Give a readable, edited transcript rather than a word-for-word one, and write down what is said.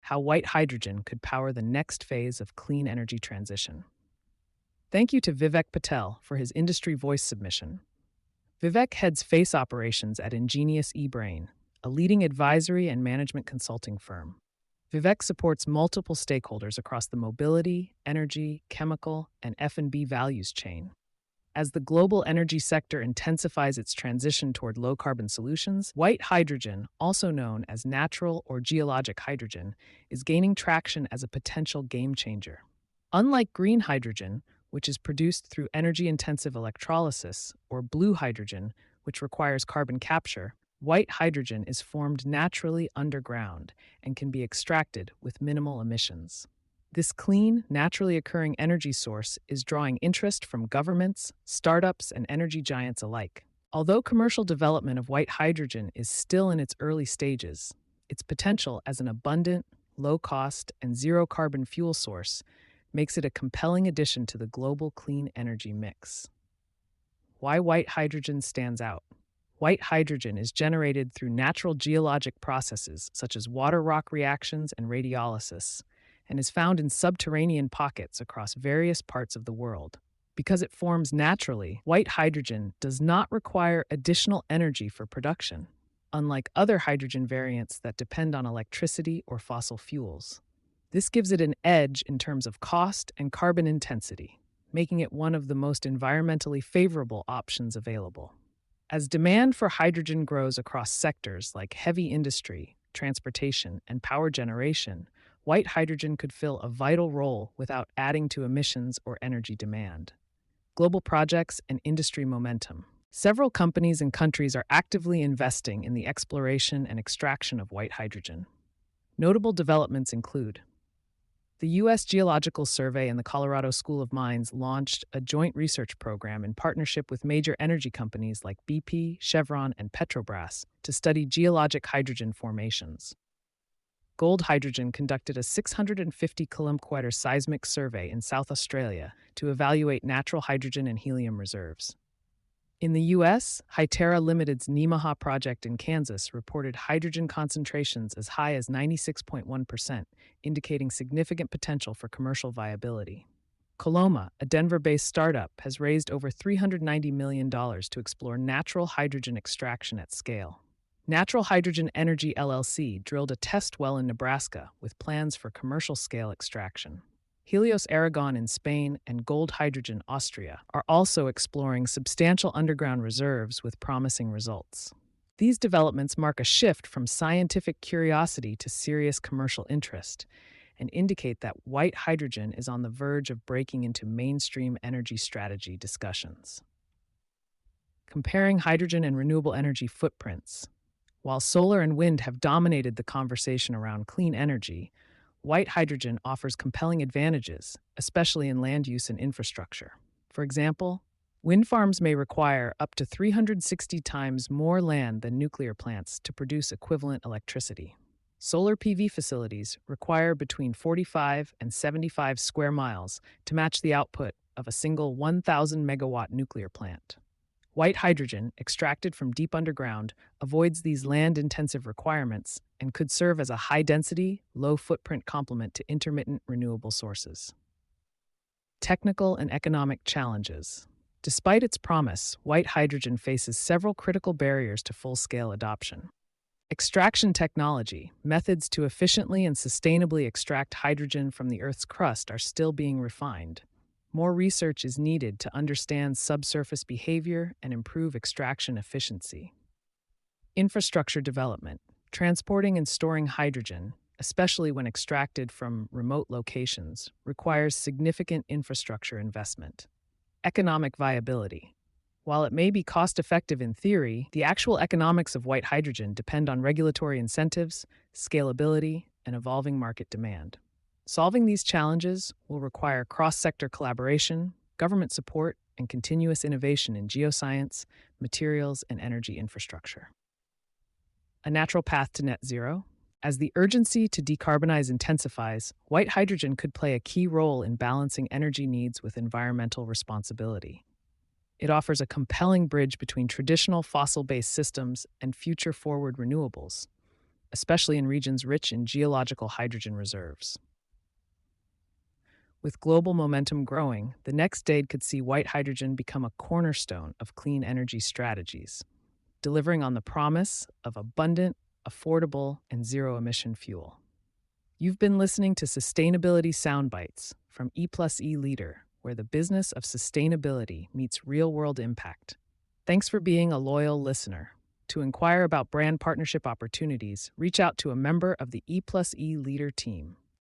how white hydrogen could power the next phase of clean energy transition. Thank you to Vivek Patel for his industry voice submission. Vivek heads FACE operations at Ingenious eBrain, a leading advisory and management consulting firm. Vivek supports multiple stakeholders across the mobility, energy, chemical, and F&B values chain. As the global energy sector intensifies its transition toward low-carbon solutions, white hydrogen, also known as natural or geologic hydrogen, is gaining traction as a potential game changer. Unlike green hydrogen, which is produced through energy-intensive electrolysis, or blue hydrogen, which requires carbon capture, white hydrogen is formed naturally underground and can be extracted with minimal emissions. This clean, naturally occurring energy source is drawing interest from governments, startups, and energy giants alike. Although commercial development of white hydrogen is still in its early stages, its potential as an abundant, low-cost, and zero-carbon fuel source makes it a compelling addition to the global clean energy mix. Why white hydrogen stands out? White hydrogen is generated through natural geologic processes such as water-rock reactions and radiolysis, and is found in subterranean pockets across various parts of the world. Because it forms naturally, white hydrogen does not require additional energy for production, unlike other hydrogen variants that depend on electricity or fossil fuels. This gives it an edge in terms of cost and carbon intensity, making it one of the most environmentally favorable options available. As demand for hydrogen grows across sectors like heavy industry, transportation, and power generation, white hydrogen could fill a vital role without adding to emissions or energy demand. Global projects and industry momentum. Several companies and countries are actively investing in the exploration and extraction of white hydrogen. Notable developments include the U.S. Geological Survey and the Colorado School of Mines launched a joint research program in partnership with major energy companies like BP, Chevron, and Petrobras to study geologic hydrogen formations. Gold Hydrogen conducted a 650 km² seismic survey in South Australia to evaluate natural hydrogen and helium reserves. In the U.S., Hytera Limited's Nemaha project in Kansas reported hydrogen concentrations as high as 96.1%, indicating significant potential for commercial viability. Coloma, a Denver-based startup, has raised over $390 million to explore natural hydrogen extraction at scale. Natural Hydrogen Energy LLC drilled a test well in Nebraska with plans for commercial-scale extraction. Helios Aragon in Spain and Gold Hydrogen Austria are also exploring substantial underground reserves with promising results. These developments mark a shift from scientific curiosity to serious commercial interest and indicate that white hydrogen is on the verge of breaking into mainstream energy strategy discussions. Comparing hydrogen and renewable energy footprints. While solar and wind have dominated the conversation around clean energy, white hydrogen offers compelling advantages, especially in land use and infrastructure. For example, wind farms may require up to 360 times more land than nuclear plants to produce equivalent electricity. Solar PV facilities require between 45 and 75 square miles to match the output of a single 1,000 megawatt nuclear plant. White hydrogen, extracted from deep underground, avoids these land-intensive requirements and could serve as a high-density, low-footprint complement to intermittent renewable sources. Technical and economic challenges. Despite its promise, white hydrogen faces several critical barriers to full-scale adoption. Extraction technology, methods to efficiently and sustainably extract hydrogen from the Earth's crust, are still being refined. More research is needed to understand subsurface behavior and improve extraction efficiency. Infrastructure development. Transporting and storing hydrogen, especially when extracted from remote locations, requires significant infrastructure investment. Economic viability. While it may be cost-effective in theory, the actual economics of white hydrogen depend on regulatory incentives, scalability, and evolving market demand. Solving these challenges will require cross-sector collaboration, government support, and continuous innovation in geoscience, materials, and energy infrastructure. A natural path to net zero. As the urgency to decarbonize intensifies, white hydrogen could play a key role in balancing energy needs with environmental responsibility. It offers a compelling bridge between traditional fossil-based systems and future-forward renewables, especially in regions rich in geological hydrogen reserves. With global momentum growing, the next decade could see white hydrogen become a cornerstone of clean energy strategies, delivering on the promise of abundant, affordable, and zero-emission fuel. You've been listening to Sustainability Soundbites from E+E Leader, where the business of sustainability meets real-world impact. Thanks for being a loyal listener. To inquire about brand partnership opportunities, reach out to a member of the E+E Leader team.